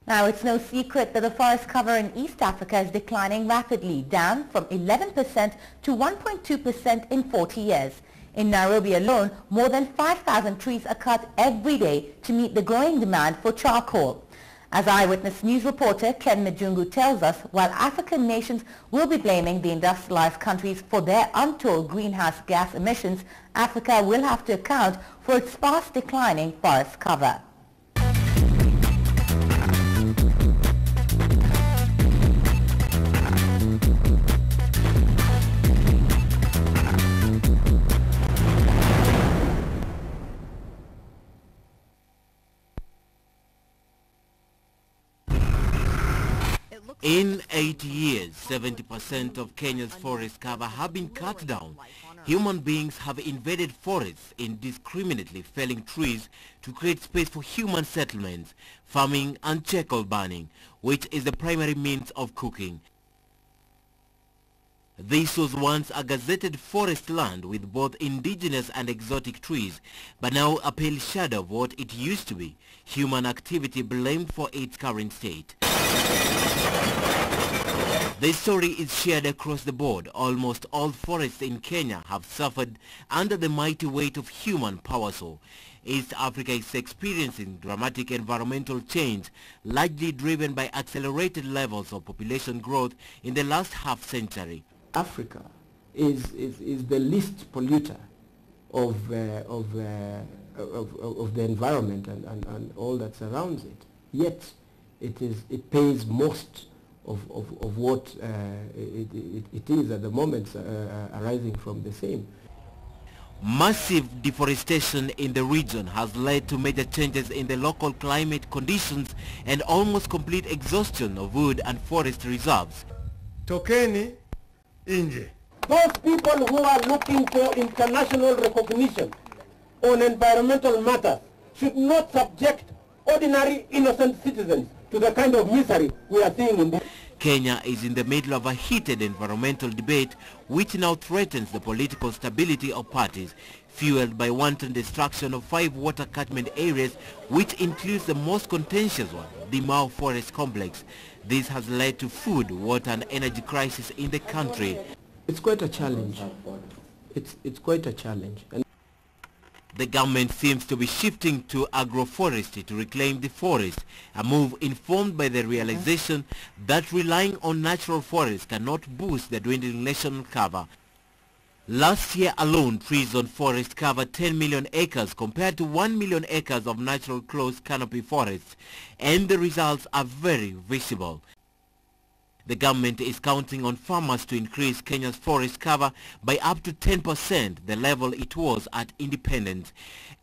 Now, it's no secret that the forest cover in East Africa is declining rapidly, down from 11% to 1.2% in 40 years. In Nairobi alone, more than 5,000 trees are cut every day to meet the growing demand for charcoal. As Eyewitness News reporter Ken Majungu tells us, while African nations will be blaming the industrialized countries for their untold greenhouse gas emissions, Africa will have to account for its fast declining forest cover. In 8 years, 70% of Kenya's forest cover have been cut down. Human beings have invaded forests, indiscriminately felling trees to create space for human settlements, farming and charcoal burning, which is the primary means of cooking. This was once a gazetted forest land with both indigenous and exotic trees, but now a pale shadow of what it used to be, human activity blamed for its current state. This story is shared across the board. Almost all forests in Kenya have suffered under the mighty weight of human power. So East Africa is experiencing dramatic environmental change, largely driven by accelerated levels of population growth in the last half-century. Africa is the least polluter of the environment and all that surrounds it. Yet it pays most of what it is at the moment arising from the same. Massive deforestation in the region has led to major changes in the local climate conditions and almost complete exhaustion of wood and forest reserves. Tokeni inje. Those people who are looking for international recognition on environmental matters should not subject ordinary innocent citizens to the kind of misery we are seeing in this. Kenya is in the middle of a heated environmental debate which now threatens the political stability of parties, fueled by wanton destruction of 5 water catchment areas, which includes the most contentious one, the Mau Forest Complex. This has led to food, water and energy crisis in the country. It's quite a challenge. It's quite a challenge. And the government seems to be shifting to agroforestry to reclaim the forest, a move informed by the realization that relying on natural forests cannot boost the dwindling national cover. Last year alone, trees on forest covered 10 million acres compared to 1 million acres of natural closed canopy forests, and the results are very visible. The government is counting on farmers to increase Kenya's forest cover by up to 10%, the level it was at independence.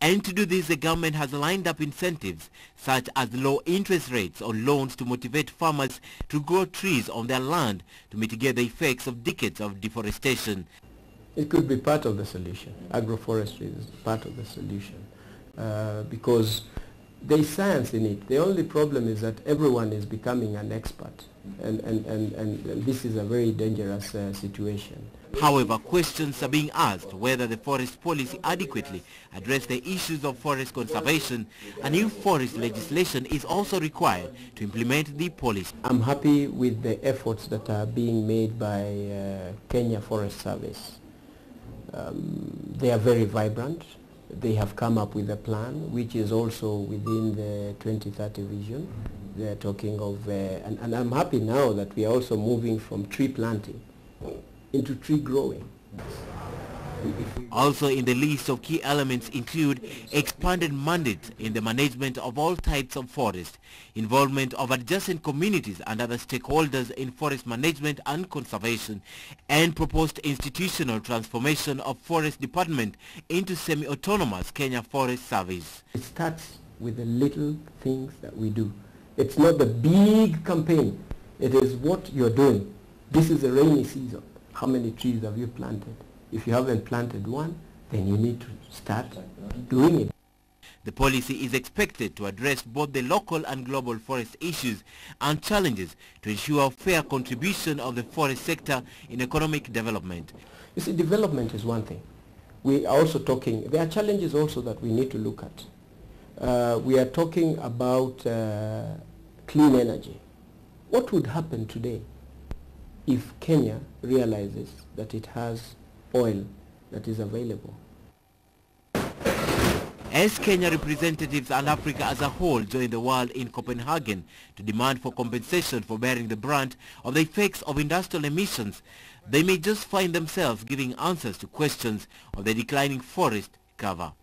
And to do this, the government has lined up incentives such as low interest rates on loans to motivate farmers to grow trees on their land to mitigate the effects of decades of deforestation. it could be part of the solution. Agroforestry is part of the solution because there is science in it. The only problem is that everyone is becoming an expert, and this is a very dangerous situation. However, questions are being asked whether the forest policy adequately addresses the issues of forest conservation, and new forest legislation is also required to implement the policy. I'm happy with the efforts that are being made by Kenya Forest Service. They are very vibrant. They have come up with a plan which is also within the 2030 vision. They're talking of, and I'm happy now that we are also moving from tree planting into tree growing. Also in the list of key elements include expanded mandates in the management of all types of forest, involvement of adjacent communities and other stakeholders in forest management and conservation, and proposed institutional transformation of Forest Department into semi-autonomous Kenya Forest Service. It starts with the little things that we do. It's not the big campaign. It is what you're doing. This is a rainy season. How many trees have you planted? If you haven't planted one, then you need to start doing it. The policy is expected to address both the local and global forest issues and challenges to ensure fair contribution of the forest sector in economic development. You see, development is one thing. We are also talking, there are challenges also that we need to look at. We are talking about clean energy. What would happen today if Kenya realizes that it has oil that is available? As Kenya representatives and Africa as a whole join the world in Copenhagen to demand for compensation for bearing the brunt of the effects of industrial emissions, they may just find themselves giving answers to questions of the declining forest cover.